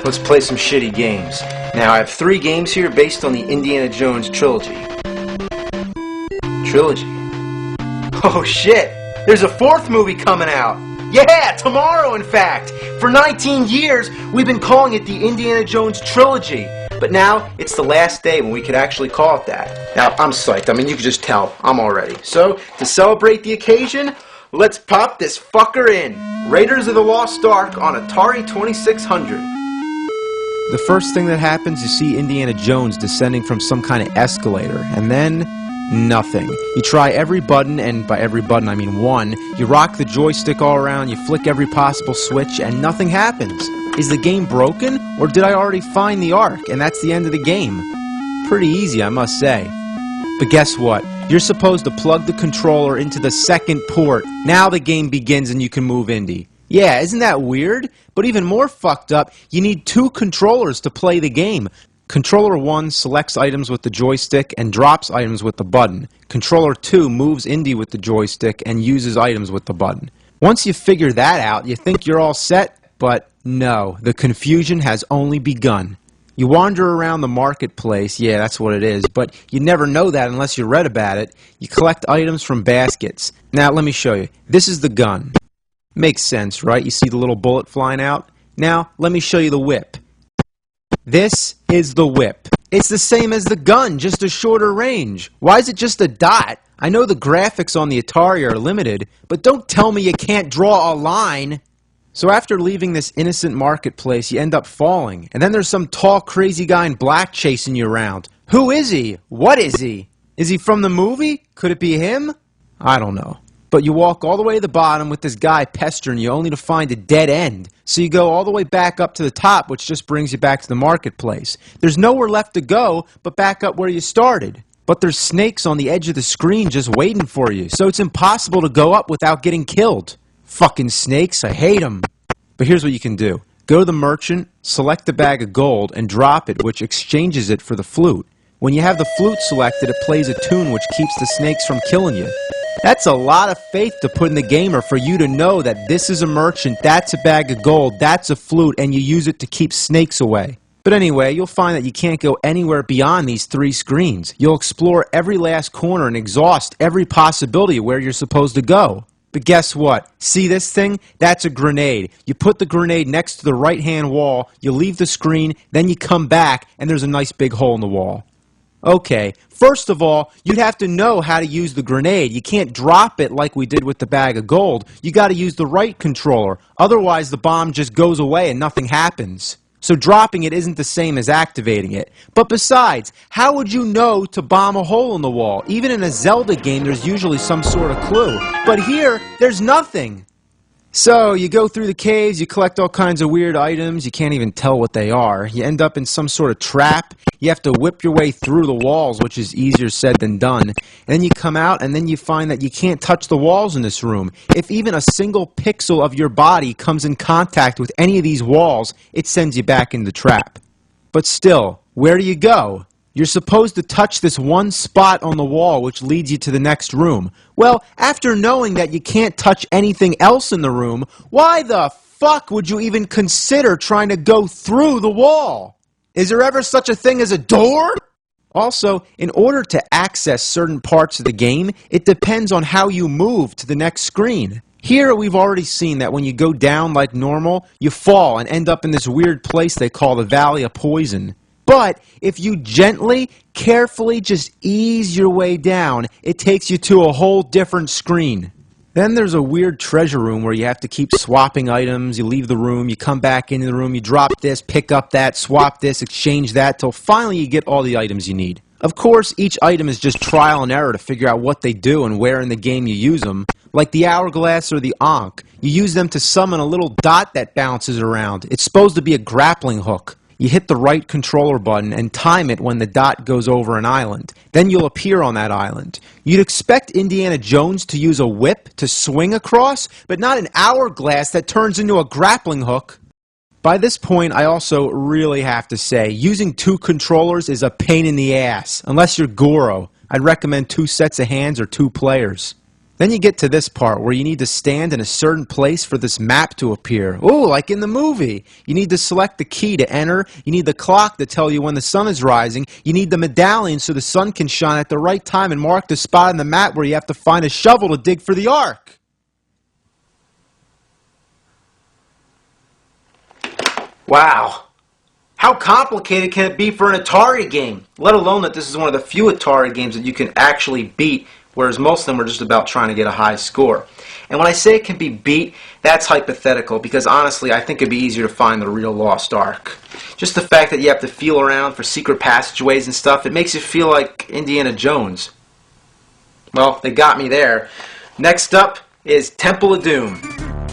let's play some shitty games. Now, I have 3 games here based on the Indiana Jones trilogy. Oh shit! There's a 4th movie coming out! Yeah, tomorrow in fact! For 19 years, we've been calling it the Indiana Jones trilogy. But now, it's the last day when we could actually call it that. Now, I'm psyched. I mean, you can just tell. I'm all ready. So, to celebrate the occasion, let's pop this fucker in. Raiders of the Lost Ark on Atari 2600. The first thing that happens, you see Indiana Jones descending from some kind of escalator, and then nothing. You try every button, and by every button I mean one. You rock the joystick all around, you flick every possible switch, and nothing happens. Is the game broken, or did I already find the Ark, and that's the end of the game? Pretty easy, I must say. But guess what? You're supposed to plug the controller into the second port. Now the game begins and you can move Indy. Yeah, isn't that weird? But even more fucked up, you need 2 controllers to play the game. Controller 1 selects items with the joystick and drops items with the button. Controller 2 moves Indy with the joystick and uses items with the button. Once you figure that out, you think you're all set, but no, the confusion has only begun. You wander around the marketplace, yeah, that's what it is, but you never know that unless you read about it. You collect items from baskets. Now, let me show you. This is the gun. Makes sense, right? You see the little bullet flying out? Now, let me show you the whip. This is the whip. It's the same as the gun, just a shorter range. Why is it just a dot? I know the graphics on the Atari are limited, but don't tell me you can't draw a line. So after leaving this innocent marketplace, you end up falling, and then there's some tall, crazy guy in black chasing you around. Who is he? What is he? Is he from the movie? Could it be him? I don't know. But you walk all the way to the bottom with this guy pestering you only to find a dead end. So you go all the way back up to the top, which just brings you back to the marketplace. There's nowhere left to go but back up where you started. But there's snakes on the edge of the screen just waiting for you, so it's impossible to go up without getting killed. Fucking snakes, I hate them. But here's what you can do. Go to the merchant, select the bag of gold, and drop it, which exchanges it for the flute. When you have the flute selected, it plays a tune which keeps the snakes from killing you. That's a lot of faith to put in the gamer for you to know that this is a merchant, that's a bag of gold, that's a flute, and you use it to keep snakes away. But anyway, you'll find that you can't go anywhere beyond these 3 screens. You'll explore every last corner and exhaust every possibility of where you're supposed to go. But guess what? See this thing? That's a grenade. You put the grenade next to the right-hand wall, you leave the screen, then you come back, and there's a nice big hole in the wall. Okay, first of all, you'd have to know how to use the grenade. You can't drop it like we did with the bag of gold. You got to use the right controller. Otherwise, the bomb just goes away and nothing happens. So dropping it isn't the same as activating it. But besides, how would you know to bomb a hole in the wall? Even in a Zelda game, there's usually some sort of clue. But here, there's nothing. So, you go through the caves, you collect all kinds of weird items, you can't even tell what they are. You end up in some sort of trap. You have to whip your way through the walls, which is easier said than done. And then you come out, and then you find that you can't touch the walls in this room. If even a single pixel of your body comes in contact with any of these walls, it sends you back in the trap. But still, where do you go? You're supposed to touch this one spot on the wall which leads you to the next room. Well, after knowing that you can't touch anything else in the room, why the fuck would you even consider trying to go through the wall? Is there ever such a thing as a door? Also, in order to access certain parts of the game, it depends on how you move to the next screen. Here we've already seen that when you go down like normal, you fall and end up in this weird place they call the Valley of Poison. But if you gently, carefully just ease your way down, it takes you to a whole different screen. Then there's a weird treasure room where you have to keep swapping items. You leave the room, you come back into the room, you drop this, pick up that, swap this, exchange that, till finally you get all the items you need. Of course, each item is just trial and error to figure out what they do and where in the game you use them. Like the hourglass or the ankh. You use them to summon a little dot that bounces around. It's supposed to be a grappling hook. You hit the right controller button and time it when the dot goes over an island. Then you'll appear on that island. You'd expect Indiana Jones to use a whip to swing across, but not an hourglass that turns into a grappling hook. By this point, I also really have to say, using 2 controllers is a pain in the ass, unless you're Goro. I'd recommend 2 sets of hands or 2 players. Then you get to this part where you need to stand in a certain place for this map to appear. Ooh, like in the movie. You need to select the key to enter. You need the clock to tell you when the sun is rising. You need the medallion so the sun can shine at the right time and mark the spot on the map where you have to find a shovel to dig for the ark. Wow. How complicated can it be for an Atari game? Let alone that this is one of the few Atari games that you can actually beat, whereas most of them are just about trying to get a high score. And when I say it can be beat, that's hypothetical, because honestly, I think it'd be easier to find the real Lost Ark. Just the fact that you have to feel around for secret passageways and stuff, it makes you feel like Indiana Jones. Well, they got me there. Next up is Temple of Doom.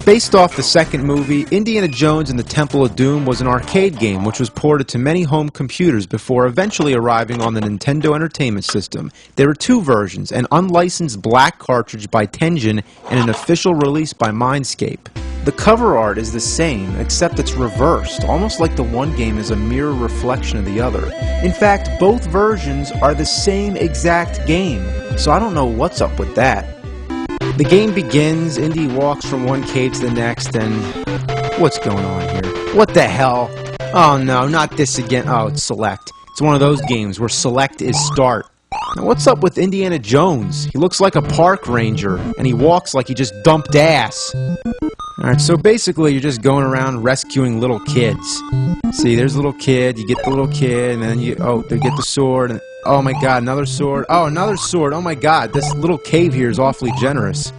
Based off the second movie, Indiana Jones and the Temple of Doom was an arcade game which was ported to many home computers before eventually arriving on the Nintendo Entertainment System. There were two versions, an unlicensed black cartridge by Tengen and an official release by Mindscape. The cover art is the same, except it's reversed, almost like the one game is a mirror reflection of the other. In fact, both versions are the same exact game, so I don't know what's up with that. The game begins, Indy walks from one cave to the next, and what's going on here? What the hell? Oh no, not this again. Oh, it's select. It's one of those games where select is start. Now what's up with Indiana Jones? He looks like a park ranger, and he walks like he just dumped ass. Alright, so basically you're just going around rescuing little kids. See, there's a little kid, you get the little kid, and then they get the sword, and oh my god, another sword. Oh, another sword. Oh my god, this little cave here is awfully generous.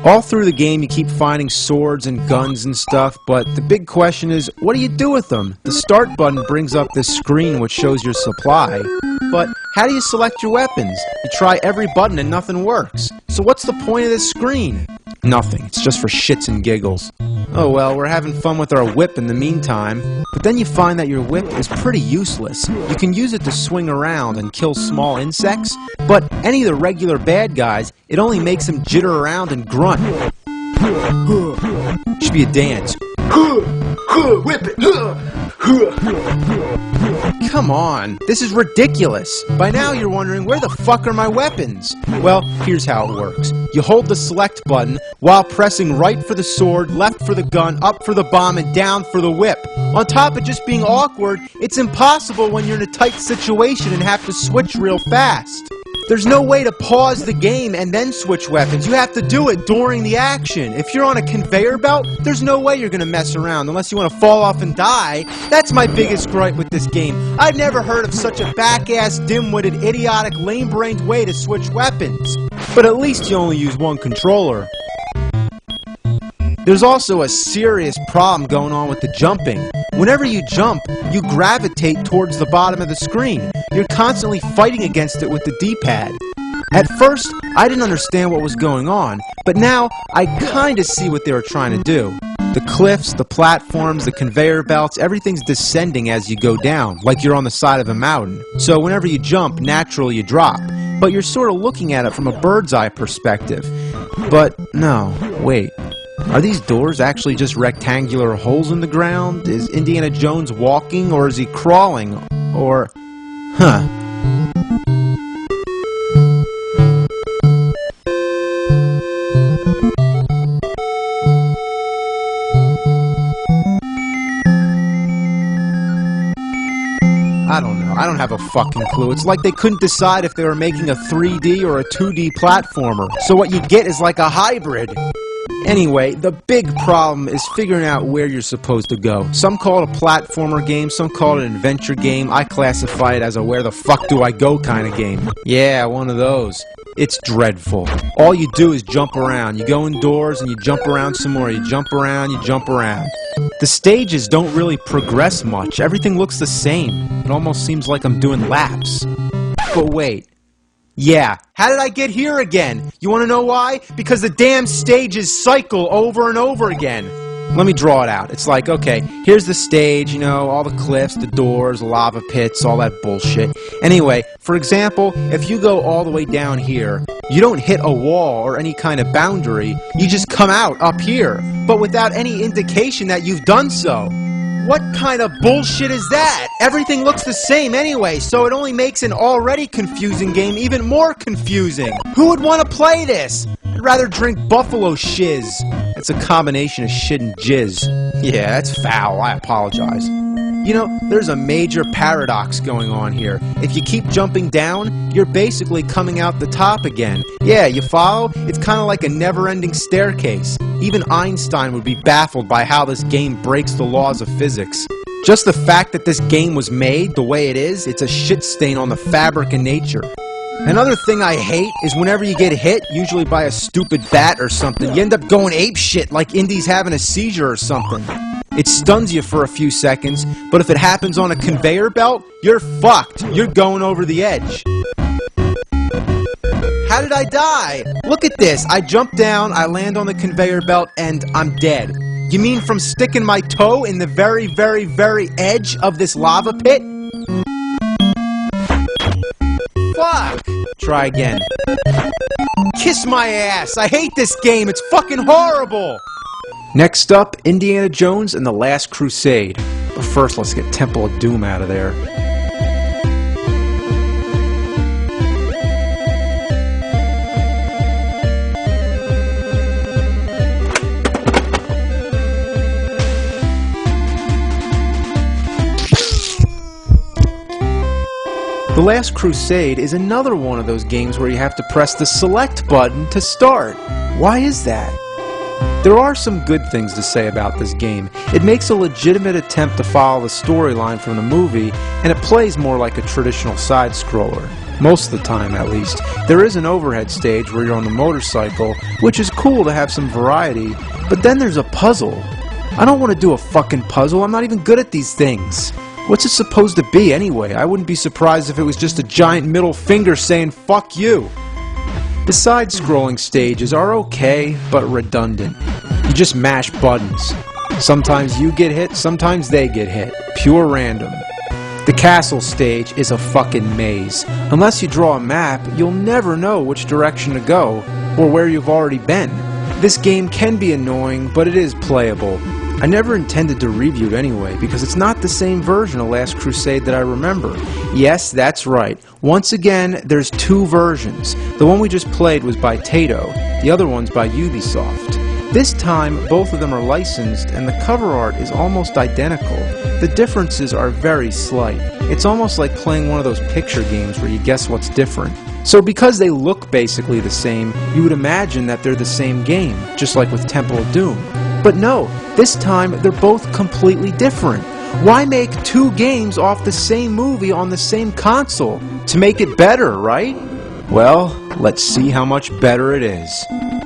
All through the game you keep finding swords and guns and stuff, but the big question is, what do you do with them? The start button brings up this screen which shows your supply, but how do you select your weapons? You try every button and nothing works. So what's the point of this screen? Nothing. It's just for shits and giggles. Oh well, we're having fun with our whip in the meantime, but then you find that your whip is pretty useless. You can use it to swing around and kill small insects, but any of the regular bad guys, it only makes them jitter around and grunt. Should be a dance. Whip it. Come on, this is ridiculous. By now you're wondering, where the fuck are my weapons? Well, here's how it works. You hold the select button while pressing right for the sword, left for the gun, up for the bomb, and down for the whip. On top of just being awkward, it's impossible when you're in a tight situation and have to switch real fast. There's no way to pause the game and then switch weapons. You have to do it during the action. If you're on a conveyor belt, there's no way you're gonna mess around unless you want to fall off and die. That's my biggest gripe with this game. I've never heard of such a back-ass, dim-witted, idiotic, lame-brained way to switch weapons. But at least you only use one controller. There's also a serious problem going on with the jumping. Whenever you jump, you gravitate towards the bottom of the screen. You're constantly fighting against it with the D-pad. At first, I didn't understand what was going on, but now I kinda see what they were trying to do. The cliffs, the platforms, the conveyor belts, everything's descending as you go down, like you're on the side of a mountain. So whenever you jump, naturally you drop. But you're sort of looking at it from a bird's eye perspective. But no, wait. Are these doors actually just rectangular holes in the ground? Is Indiana Jones walking, or is he crawling? Or... huh. I don't know. I don't have a fucking clue. It's like they couldn't decide if they were making a 3D or a 2D platformer. So what you get is like a hybrid. Anyway, the big problem is figuring out where you're supposed to go. Some call it a platformer game, some call it an adventure game. I classify it as a where the fuck do I go kind of game. Yeah, one of those. It's dreadful. All you do is jump around. You go indoors and you jump around some more. You jump around, you jump around. The stages don't really progress much. Everything looks the same. It almost seems like I'm doing laps. But wait. Yeah, how did I get here again? You want to know why? Because the damn stages cycle over and over again. Let me draw it out. It's like, okay, here's the stage, you know, all the cliffs, the doors, lava pits, all that bullshit. Anyway, for example, if you go all the way down here, you don't hit a wall or any kind of boundary, you just come out up here, but without any indication that you've done so. What kind of bullshit is that? Everything looks the same anyway, so it only makes an already confusing game even more confusing. Who would want to play this? I'd rather drink buffalo shiz. It's a combination of shit and jizz. Yeah, that's foul. I apologize. You know, there's a major paradox going on here. If you keep jumping down, you're basically coming out the top again. Yeah, you follow? It's kind of like a never-ending staircase. Even Einstein would be baffled by how this game breaks the laws of physics. Just the fact that this game was made the way it is, it's a shit stain on the fabric of nature. Another thing I hate is whenever you get hit, usually by a stupid bat or something, you end up going ape shit like Indy's having a seizure or something. It stuns you for a few seconds, but if it happens on a conveyor belt, you're fucked. You're going over the edge. How did I die? Look at this. I jump down, I land on the conveyor belt, and I'm dead. You mean from sticking my toe in the very, very, very edge of this lava pit? Fuck! Try again. Kiss my ass! I hate this game! It's fucking horrible! Next up, Indiana Jones and the Last Crusade. But first, let's get Temple of Doom out of there. The Last Crusade is another one of those games where you have to press the select button to start. Why is that? There are some good things to say about this game. It makes a legitimate attempt to follow the storyline from the movie, and it plays more like a traditional side-scroller. Most of the time, at least. There is an overhead stage where you're on the motorcycle, which is cool to have some variety, but then there's a puzzle. I don't want to do a fucking puzzle. I'm not even good at these things. What's it supposed to be anyway? I wouldn't be surprised if it was just a giant middle finger saying, fuck you. The side-scrolling stages are okay, but redundant. You just mash buttons. Sometimes you get hit, sometimes they get hit. Pure random. The castle stage is a fucking maze. Unless you draw a map, you'll never know which direction to go, or where you've already been. This game can be annoying, but it is playable. I never intended to review it anyway, because it's not the same version of Last Crusade that I remember. Yes, that's right. Once again, there's two versions. The one we just played was by Taito, the other one's by Ubisoft. This time, both of them are licensed, and the cover art is almost identical. The differences are very slight. It's almost like playing one of those picture games where you guess what's different. So because they look basically the same, you would imagine that they're the same game, just like with Temple of Doom. But no, this time they're both completely different. Why make two games off the same movie on the same console? To make it better, right? Well, let's see how much better it is.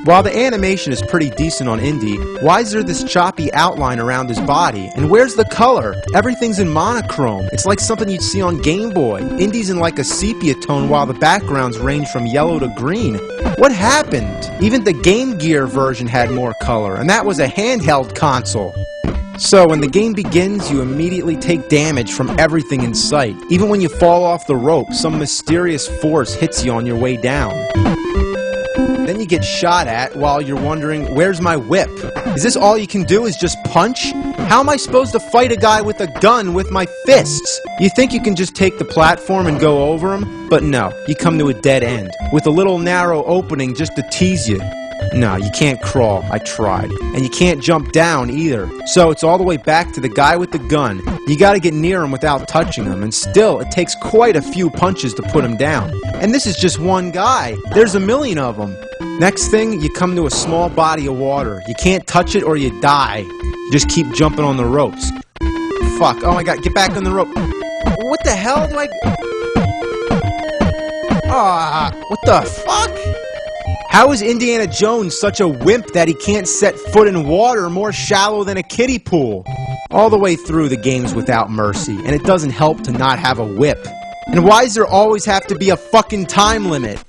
While the animation is pretty decent on Indy, why is there this choppy outline around his body? And where's the color? Everything's in monochrome. It's like something you'd see on Game Boy. Indy's in like a sepia tone while the backgrounds range from yellow to green. What happened? Even the Game Gear version had more color, and that was a handheld console. So when the game begins, you immediately take damage from everything in sight. Even when you fall off the rope, some mysterious force hits you on your way down. Then you get shot at while you're wondering, where's my whip? Is this all you can do is just punch? How am I supposed to fight a guy with a gun with my fists? You think you can just take the platform and go over him? But no, you come to a dead end, with a little narrow opening just to tease you. No, you can't crawl. I tried. And you can't jump down either. So it's all the way back to the guy with the gun. You gotta get near him without touching him, and still, it takes quite a few punches to put him down. And this is just one guy. There's a million of them. Next thing, you come to a small body of water. You can't touch it or you die. You just keep jumping on the ropes. Fuck. Oh my god, get back on the rope. What the hell do I... what the fuck? How is Indiana Jones such a wimp that he can't set foot in water more shallow than a kiddie pool? All the way through, the game's without mercy, and it doesn't help to not have a whip. And why does there always have to be a fucking time limit?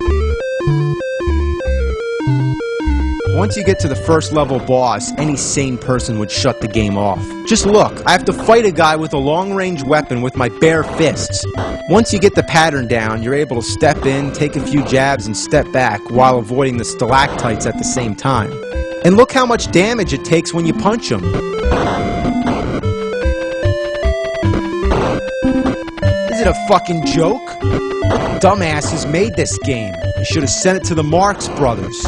Once you get to the first level boss, any sane person would shut the game off. Just look, I have to fight a guy with a long-range weapon with my bare fists. Once you get the pattern down, you're able to step in, take a few jabs, and step back while avoiding the stalactites at the same time. And look how much damage it takes when you punch them. is it, a fucking joke? Dumbasses made this game. You should have sent it to the Marx Brothers.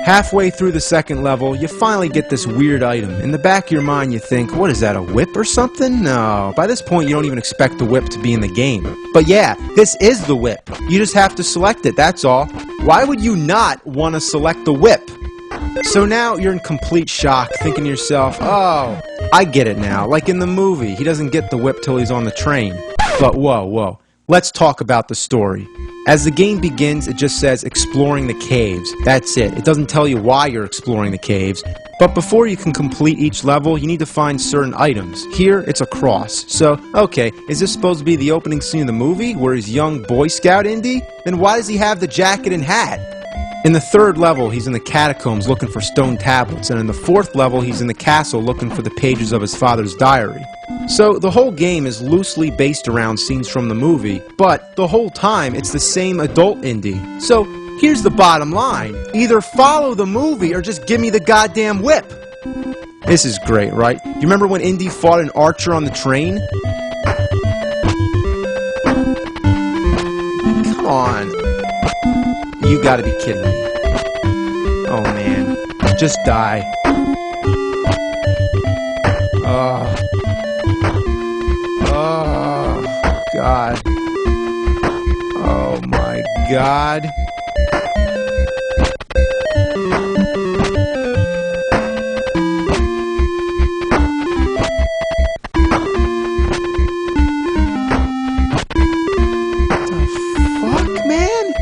Halfway through the second level, you finally get this weird item. In the back of your mind, you think, what is that, a whip or something? No. By this point, you don't even expect the whip to be in the game. But yeah, this is the whip. You just have to select it, that's all. Why would you not want to select the whip? So now you're in complete shock, thinking to yourself, oh, I get it now. Like in the movie, he doesn't get the whip till he's on the train. But whoa. Let's talk about the story. As the game begins, it just says exploring the caves. That's it. It doesn't tell you why you're exploring the caves. But before you can complete each level, you need to find certain items. Here, it's a cross. So, okay, is this supposed to be the opening scene of the movie, where he's young Boy Scout Indy? Then why does he have the jacket and hat? In the third level, he's in the catacombs looking for stone tablets, and in the fourth level, he's in the castle looking for the pages of his father's diary. So the whole game is loosely based around scenes from the movie, but the whole time it's the same adult Indy. So here's the bottom line. Either follow the movie or just give me the goddamn whip. This is great, right? You remember when Indy fought an archer on the train? Come on. You gotta be kidding me. Oh man. Just die. Oh, God. Oh, my God. The fuck, man?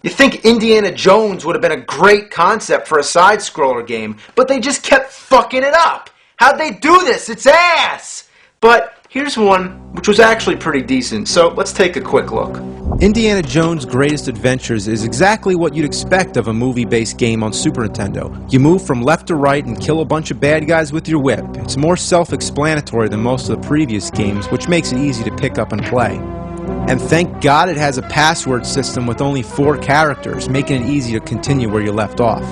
You think Indiana Jones would have been a great concept for a side-scroller game, but they just kept fucking it up. How'd they do this? It's ass! But here's one which was actually pretty decent, so let's take a quick look. Indiana Jones' Greatest Adventures is exactly what you'd expect of a movie-based game on Super Nintendo. You move from left to right and kill a bunch of bad guys with your whip. It's more self-explanatory than most of the previous games, which makes it easy to pick up and play. And thank God it has a password system with only 4 characters, making it easy to continue where you left off.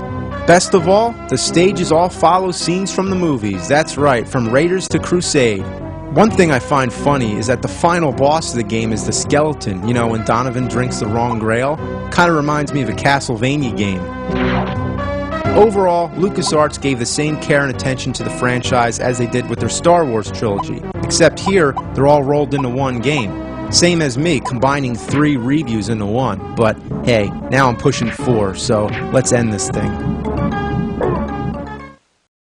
Best of all, the stages all follow scenes from the movies. That's right, from Raiders to Crusade. One thing I find funny is that the final boss of the game is the skeleton. You know, when Donovan drinks the wrong grail. Kind of reminds me of a Castlevania game. Overall, LucasArts gave the same care and attention to the franchise as they did with their Star Wars trilogy. Except here, they're all rolled into one game. Same as me, combining 3 reviews into one. But hey, now I'm pushing 4, so let's end this thing.